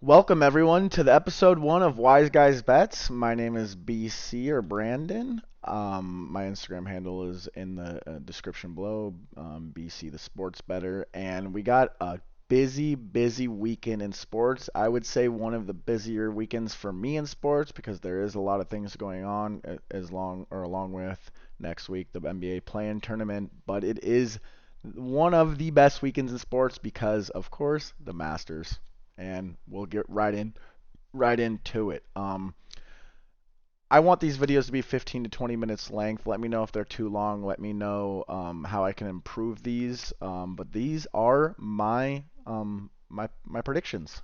Welcome everyone to the episode one of Wise Guys Bets. My name is BC or Brandon. My Instagram handle is in the description below. BC the Sports Better, and we got a busy weekend in sports. I would say one of the busier weekends for me in sports because there is a lot of things going on along with next week the NBA play-in tournament. But it is one of the best weekends in sports because, of course, the Masters and we'll get right into it. I want these videos to be 15 to 20 minutes length. Let me know if they're too long. Let me know how I can improve these. But these are my predictions.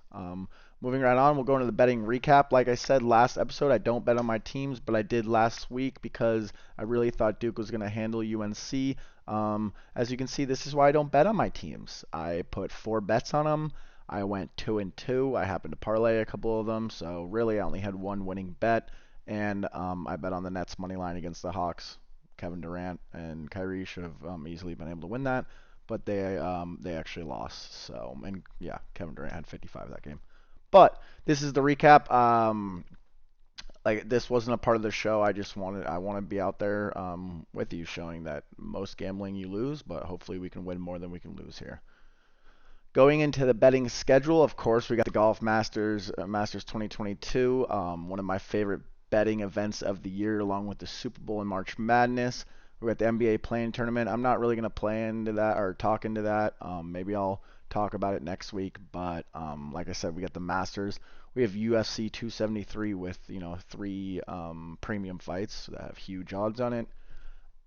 Moving right on, we'll go into the betting recap. Like I said last episode, I don't bet on my teams, but I did last week because I really thought Duke was going to handle UNC. As you can see, this is why I don't bet on my teams. I put 4 bets on them. I went 2-2. I happened to parlay a couple of them, so really I only had one winning bet, and I bet on the Nets money line against the Hawks. Kevin Durant and Kyrie should have easily been able to win that, but they actually lost. So, and yeah, Kevin Durant had 55 that game. But this is the recap. Like this wasn't a part of the show. I want to be out there with you, showing that most gambling you lose, but hopefully we can win more than we can lose here. Going into the betting schedule, of course, we got the Golf Masters 2022, one of my favorite betting events of the year, along with the Super Bowl and March Madness. We got the NBA playing tournament. I'm not really going to play into that or talk into that. Maybe I'll talk about it next week. But like I said, we got the Masters. We have UFC 273 with 3 premium fights that have huge odds on it.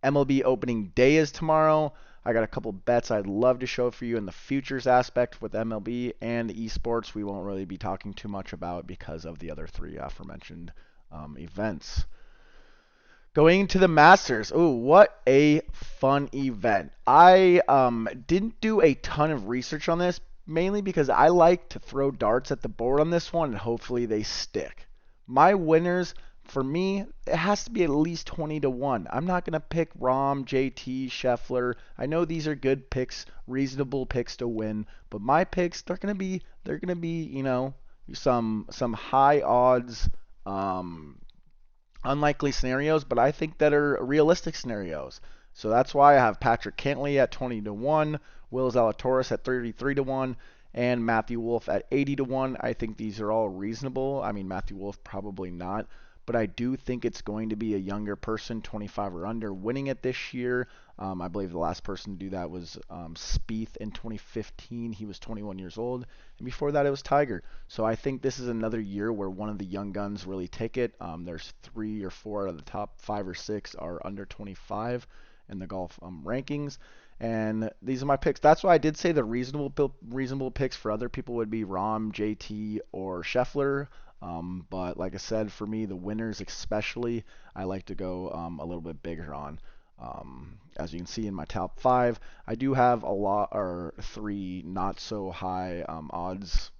MLB opening day is tomorrow. I got a couple bets I'd love to show for you in the futures aspect with MLB and esports. We won't really be talking too much about because of the other 3 aforementioned events. Going to the Masters. Ooh, what a fun event. I didn't do a ton of research on this, mainly because I like to throw darts at the board on this one and hopefully they stick. My winners, for me, it has to be at least 20 to 1. I'm not going to pick Rahm, JT, Scheffler. I know these are good picks, reasonable picks to win, but my picks, they're going to be, some high odds unlikely scenarios, but I think that are realistic scenarios. So that's why I have Patrick Cantley at 20 to 1, Will Zalatoris at 33 to 1, and Matthew Wolff at 80 to 1. I think these are all reasonable. I mean, Matthew Wolff probably not, but I do think it's going to be a younger person, 25 or under, winning it this year. I believe the last person to do that was Spieth in 2015. He was 21 years old, and before that it was Tiger. So I think this is another year where one of the young guns really take it. There's 3 or 4 out of the top 5 or 6 are under 25 in the golf rankings. And these are my picks. That's why I did say the reasonable picks for other people would be Rahm, JT, or Scheffler. But like I said, for me, the winners especially, I like to go a little bit bigger on. As you can see in my top 5, I do have a lot or 3 not so high odds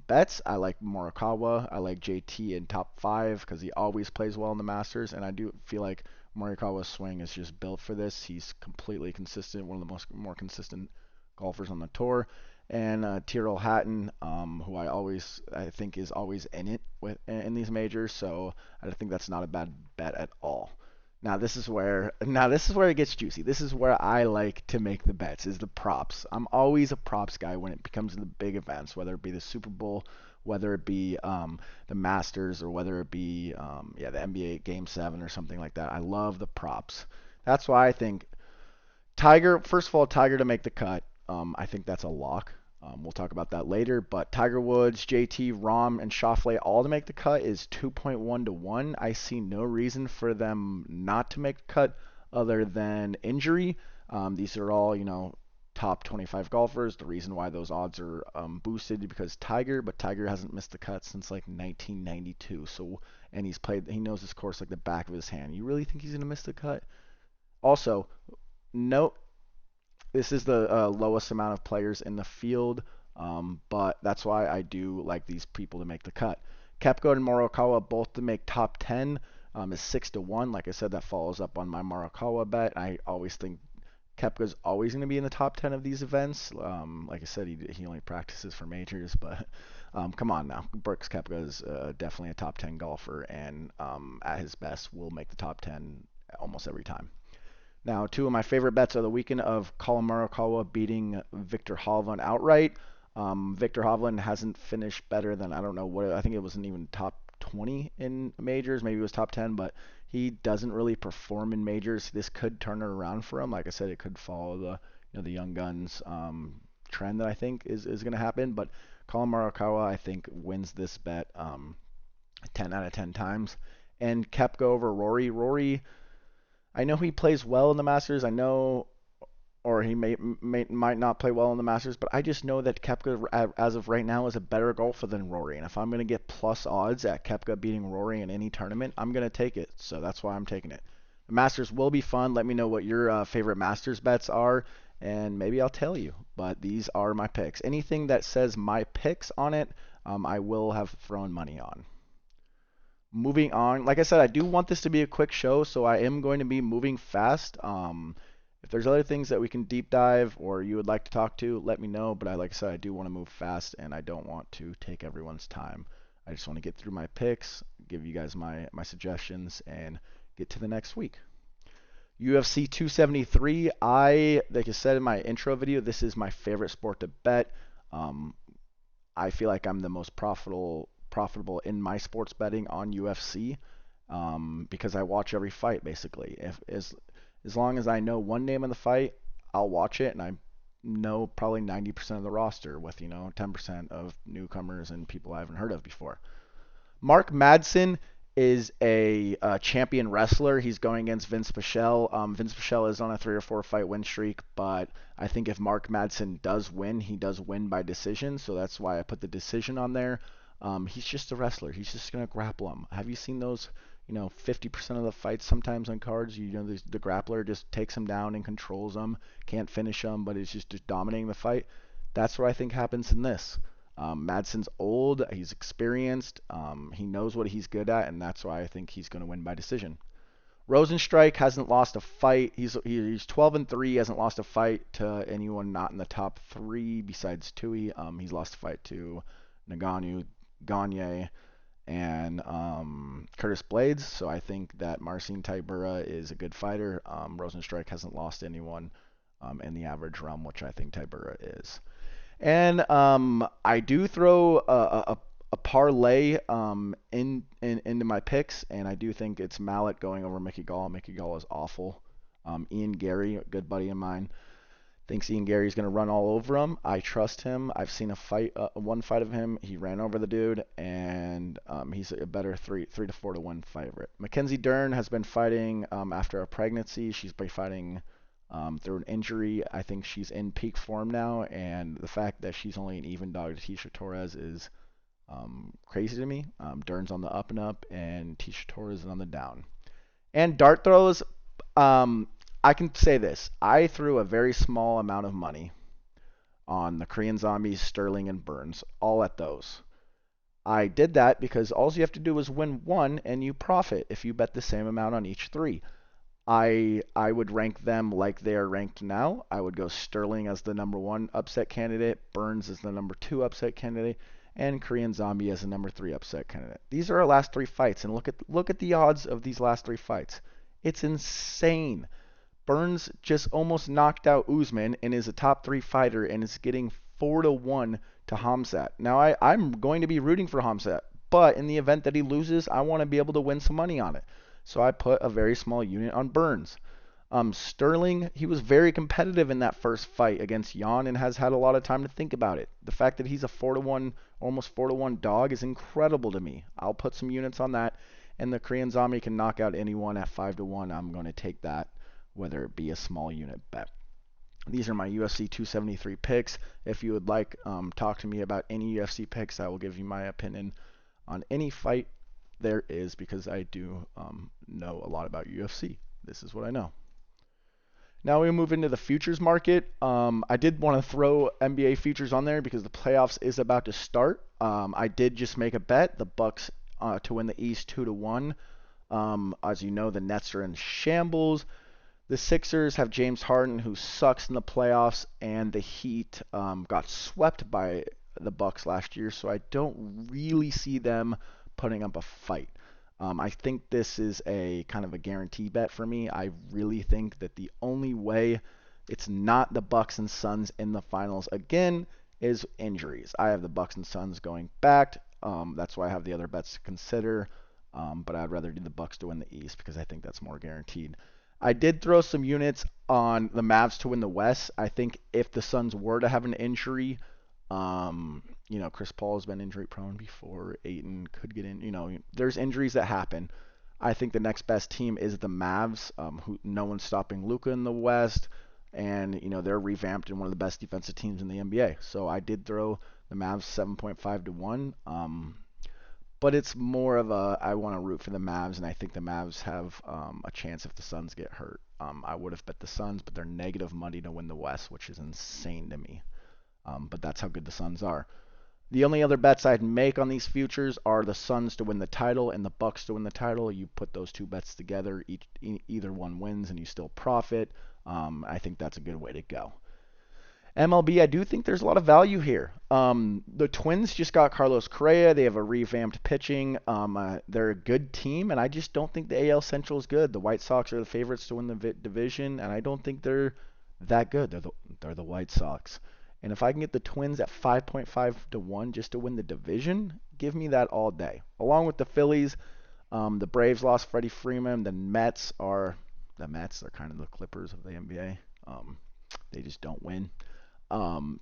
bets. I like Morikawa. I like JT in top 5 because he always plays well in the Masters, and I do feel like Morikawa's swing is just built for this. He's completely consistent, one of the more consistent golfers on the tour. And Tyrrell Hatton, who I think is always in it in these majors, so I think that's not a bad bet at all. Now this is where it gets juicy. This is where I like to make the bets, is the props. I'm always a props guy when it becomes the big events, whether it be the Super Bowl, whether it be the Masters, or whether it be the NBA Game 7 or something like that. I love the props. That's why I think Tiger, first of all, Tiger to make the cut. I think that's a lock. We'll talk about that later. But Tiger Woods, JT, Rahm, and Schauffele all to make the cut is 2.1 to 1. I see no reason for them not to make the cut other than injury. These are all, top 25 golfers. The reason why those odds are boosted because but Tiger hasn't missed the cut since like 1992. So, and he knows this course like the back of his hand. You really think he's gonna miss the cut? Also, no, this is the lowest amount of players in the field, but that's why I do like these people to make the cut. Koepka and Morikawa both to make top 10 is 6 to 1. Like I said, that follows up on my Morikawa bet. I always think Koepka's always going to be in the top 10 of these events. Like I said, he only practices for majors, but come on now. Brooks Koepka is definitely a top 10 golfer, and at his best will make the top 10 almost every time. Now, two of my favorite bets are the weekend of Collin Morikawa beating Victor Hovland outright. Victor Hovland hasn't finished better than, I don't know what, I think it wasn't even top 20 in majors. Maybe it was top 10, but he doesn't really perform in majors. This could turn it around for him. Like I said, it could follow the young guns trend that I think is going to happen. But Collin Morikawa, I think, wins this bet 10 out of 10 times. And Koepka over Rory. Rory, I know he plays well in the Masters. I know, or he might not play well in the Masters, but I just know that Koepka, as of right now, is a better golfer than Rory. And if I'm going to get plus odds at Koepka beating Rory in any tournament, I'm going to take it. So that's why I'm taking it. The Masters will be fun. Let me know what your favorite Masters bets are, and maybe I'll tell you. But these are my picks. Anything that says my picks on it, I will have thrown money on. Moving on, like I said, I do want this to be a quick show, so I am going to be moving fast. If there's other things that we can deep dive or you would like to talk to, let me know. But like I said, I do want to move fast, and I don't want to take everyone's time. I just want to get through my picks, give you guys my suggestions, and get to the next week. UFC 273. Like I said in my intro video, this is my favorite sport to bet. I feel like I'm the most profitable in my sports betting on UFC because I watch every fight basically. As long as I know one name in the fight, I'll watch it, and I know probably 90% of the roster with 10% of newcomers and people I haven't heard of before. Mark Madsen is a champion wrestler. He's going against Vince Pichel. Vince Pichel is on a 3 or 4 fight win streak, but I think if Mark Madsen does win, he does win by decision, so that's why I put the decision on there. He's just a wrestler. He's just going to grapple him. Have you seen those, 50% of the fights sometimes on cards? The grappler just takes him down and controls him, can't finish him, but is just dominating the fight. That's what I think happens in this. Madsen's old, he's experienced, he knows what he's good at, and that's why I think he's going to win by decision. Rosenstrike hasn't lost a fight. He's 12-3. Hasn't lost a fight to anyone not in the top 3 besides Tui. He's lost a fight to Nagano, Gagne, and Curtis Blades. So I think that Marcin Tybura is a good fighter. Rosenstrike hasn't lost anyone in the average realm, which I think Tybura is. And I do throw a parlay into my picks, and I do think it's Mallet going over Mickey Gall. Mickey Gall is awful. Ian Gary, a good buddy of mine, thinks Ian Gary's going to run all over him. I trust him. I've seen one fight of him. He ran over the dude, and he's a better 3 to 4 to 1 favorite. Mackenzie Dern has been fighting after a pregnancy. She's been fighting through an injury. I think she's in peak form now, and the fact that she's only an even dog to Tisha Torres is crazy to me. Dern's on the up and up, and Tisha Torres is on the down. And dart throws, I can say this. I threw a very small amount of money on the Korean Zombies, Sterling, and Burns, all at those. I did that because all you have to do is win one, and you profit if you bet the same amount on each 3. I would rank them like they are ranked now. I would go Sterling as the number 1 upset candidate, Burns as the number 2 upset candidate, and Korean Zombie as the number 3 upset candidate. These are our last 3 fights, and look at the odds of these last 3 fights. It's insane. Burns just almost knocked out Usman and is a top 3 fighter and is getting 4 to 1 to Khamzat. Now I'm going to be rooting for Khamzat, but in the event that he loses, I want to be able to win some money on it. So I put a very small unit on Burns. Sterling, he was very competitive in that first fight against Jan and has had a lot of time to think about it. The fact that he's a 4 to 1, almost 4 to 1 dog is incredible to me. I'll put some units on that, and the Korean Zombie can knock out anyone at 5 to 1. I'm going to take that, whether it be a small unit bet. These are my UFC 273 picks. If you would like, talk to me about any UFC picks. I will give you my opinion on any fight there is, because I do know a lot about UFC. This is what I know. Now we move into the futures market. I did want to throw NBA futures on there because the playoffs is about to start. I did just make a bet, the Bucks to win the East 2 to 1. As you know, the Nets are in shambles. The Sixers have James Harden, who sucks in the playoffs, and the Heat got swept by the Bucks last year, so I don't really see them putting up a fight. I think this is a kind of a guarantee bet for me. I really think that the only way it's not the Bucks and Suns in the finals again is injuries. I have the Bucks and Suns going back. That's why I have the other bets to consider. But I'd rather do the Bucks to win the East because I think that's more guaranteed. I did throw some units on the Mavs to win the West. I think if the Suns were to have an injury, Chris Paul has been injury prone before. Ayton could get in. There's injuries that happen. I think the next best team is the Mavs, who no one's stopping Luka in the West, and they're revamped and one of the best defensive teams in the NBA. So I did throw the Mavs 7.5 to 1. But it's more of I want to root for the Mavs, and I think the Mavs have a chance if the Suns get hurt. I would have bet the Suns, but they're negative money to win the West, which is insane to me. But that's how good the Suns are. The only other bets I'd make on these futures are the Suns to win the title and the Bucks to win the title. You put those two bets together, either one wins, and you still profit. I think that's a good way to go. MLB, I do think there's a lot of value here. The Twins just got Carlos Correa. They have a revamped pitching. They're a good team, and I just don't think the AL Central is good. The White Sox are the favorites to win the division, and I don't think they're that good. They're the White Sox. And if I can get the Twins at 5.5 to 1 just to win the division, give me that all day. Along with the Phillies, the Braves lost Freddie Freeman. The Mets. They're kind of the Clippers of the NBA. They just don't win.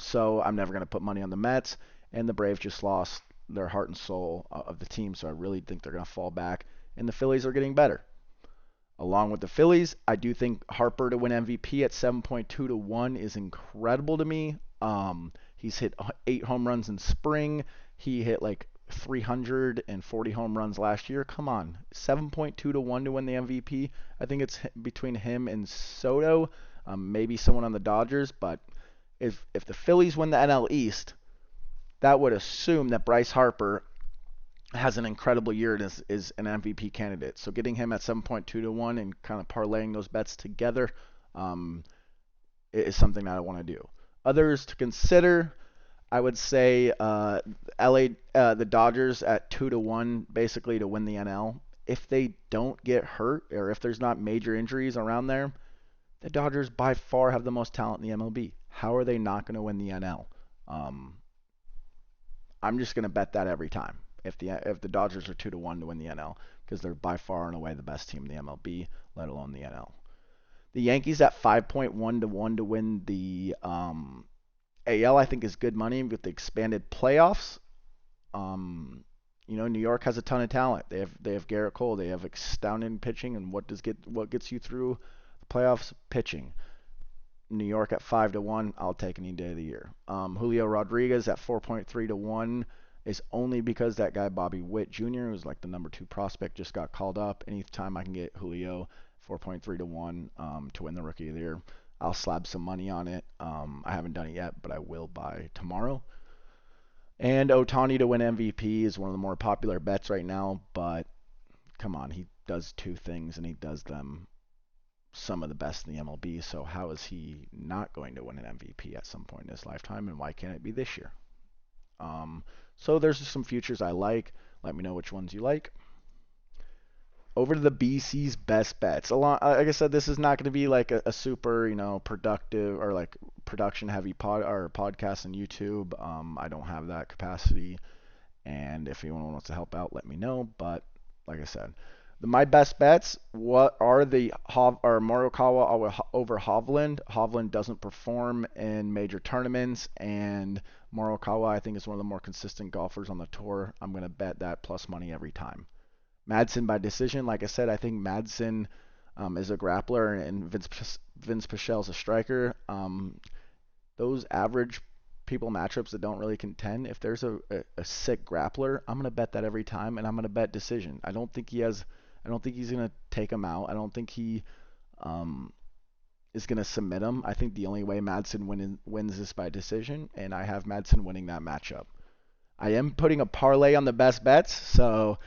So I'm never going to put money on the Mets, and the Braves just lost their heart and soul of the team, so I really think they're going to fall back, and the Phillies are getting better. Along with the Phillies, I do think Harper to win MVP at 7.2 to 1 is incredible to me. He's hit 8 home runs in spring. He hit like 340 home runs last year. Come on, 7.2 to 1 to win the MVP. I think it's between him and Soto, maybe someone on the Dodgers, but if the Phillies win the NL East, that would assume that Bryce Harper has an incredible year and is an MVP candidate. So getting him at 7.2 to 1 and kind of parlaying those bets together is something that I want to do. Others to consider, I would say the Dodgers at 2 to 1 basically to win the NL. If they don't get hurt or if there's not major injuries around there, the Dodgers by far have the most talent in the MLB. How are they not going to win the NL? I'm just going to bet that every time. If the Dodgers are 2 to 1 to win the NL, because they're by far and away the best team in the MLB, let alone the NL. The Yankees at 5.1 to 1 to win the AL, I think is good money with the expanded playoffs. New York has a ton of talent. They have Garrett Cole. They have astounding pitching, and what gets you through the playoffs? Pitching. New York at 5 to 1, I'll take any day of the year. Julio Rodriguez at 4.3 to 1 is only because that guy Bobby Witt Jr., who's like the number 2 prospect, just got called up. Anytime I can get Julio 4.3 to 1 to win the Rookie of the Year, I'll slab some money on it. I haven't done it yet, but I will by tomorrow. And Ohtani to win MVP is one of the more popular bets right now, but come on, he does 2 things and he does them some of the best in the MLB, so how is he not going to win an MVP at some point in his lifetime, and why can't it be this year? So there's some futures I like. Let me know which ones you like. Over to the BC's best bets. Like I said, this is not going to be like a super, productive or like production heavy podcast on YouTube. I don't have that capacity, and if anyone wants to help out, let me know. But like I said, my best bets, what are the Morikawa over Hovland. Hovland doesn't perform in major tournaments, and Morikawa I think is one of the more consistent golfers on the tour. I'm going to bet that plus money every time. Madsen by decision. Like I said, I think Madsen is a grappler, and Vince Pichel's a striker. Those average people matchups that don't really contend, if there's a sick grappler, I'm going to bet that every time, and I'm going to bet decision. I don't think he's going to take him out. I don't think he is going to submit him. I think the only way Madsen wins is by decision, and I have Madsen winning that matchup. I am putting a parlay on the best bets, so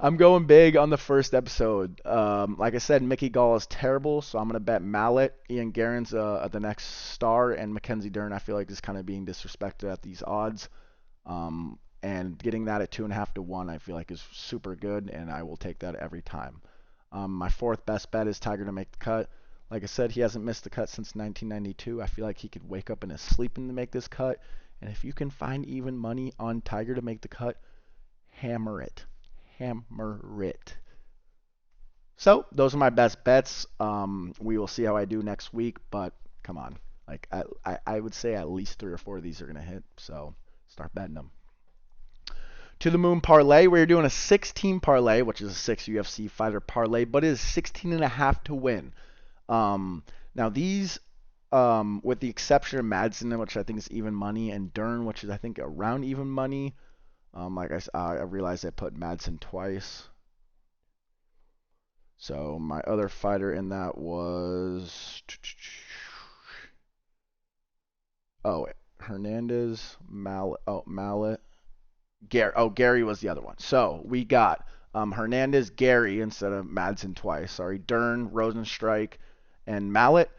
I'm going big on the first episode. Like I said, Mickey Gall is terrible, so I'm gonna bet Mallet. Ian Guerin's the next star, and Mackenzie Dern I feel like is kind of being disrespected at these odds. And getting that at 2.5 to 1, I feel like is super good, and I will take that every time. My fourth best bet is Tiger to make the cut. Like I said, he hasn't missed the cut since 1992. I feel like he could wake up in his sleep and make this cut. And if you can find even money on Tiger to make the cut, hammer it. Hammer it. So those are my best bets. We will see how I do next week, but come on. Like I would say at least 3 or 4 of these are gonna hit. So start betting them. To the Moon parlay, we're doing a 16 parlay, which is a 6 UFC fighter parlay, but it is 16.5 to win. Now these, with the exception of Madsen, which I think is even money, and Dern, which is I think around even money. Like I realized I put Madsen twice. So my other fighter in that was Hernandez, Mallet. Gary was the other one. So we got Hernandez, Gary instead of Madsen twice. Sorry, Dern, Rosenstrike, and Mallet.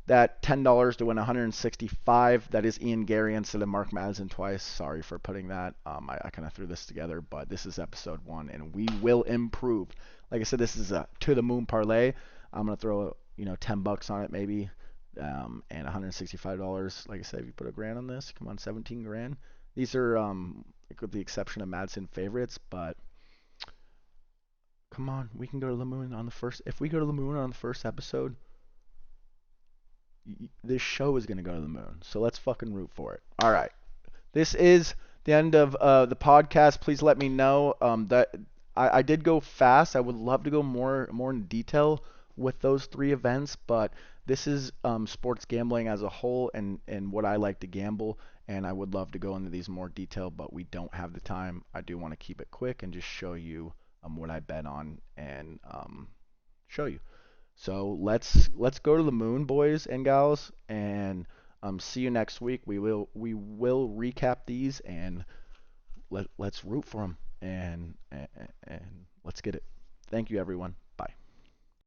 That $10 to win 165. That is Ian Gary instead of Mark Madsen twice. Sorry for putting that. I kind of threw this together, but this is episode 1, and we will improve. Like I said, this is a to the moon parlay. I'm gonna throw $10 on it maybe, and $165. Like I said, if you put a grand on this, come on, 17 grand. These are with the exception of Madsen favorites, but come on, we can go to the moon on the first. If we go to the moon on the first episode, this show is gonna go to the moon. So let's fucking root for it. All right, this is the end of the podcast. Please let me know that I did go fast. I would love to go more in detail with those 3 events, but this is sports gambling as a whole and what I like to gamble, and I would love to go into these more detail, but we don't have the time. I do want to keep it quick and just show you what I bet on and show you. So let's go to the moon, boys and gals, and see you next week. We will recap these and let's root for them and let's get it. Thank you, everyone.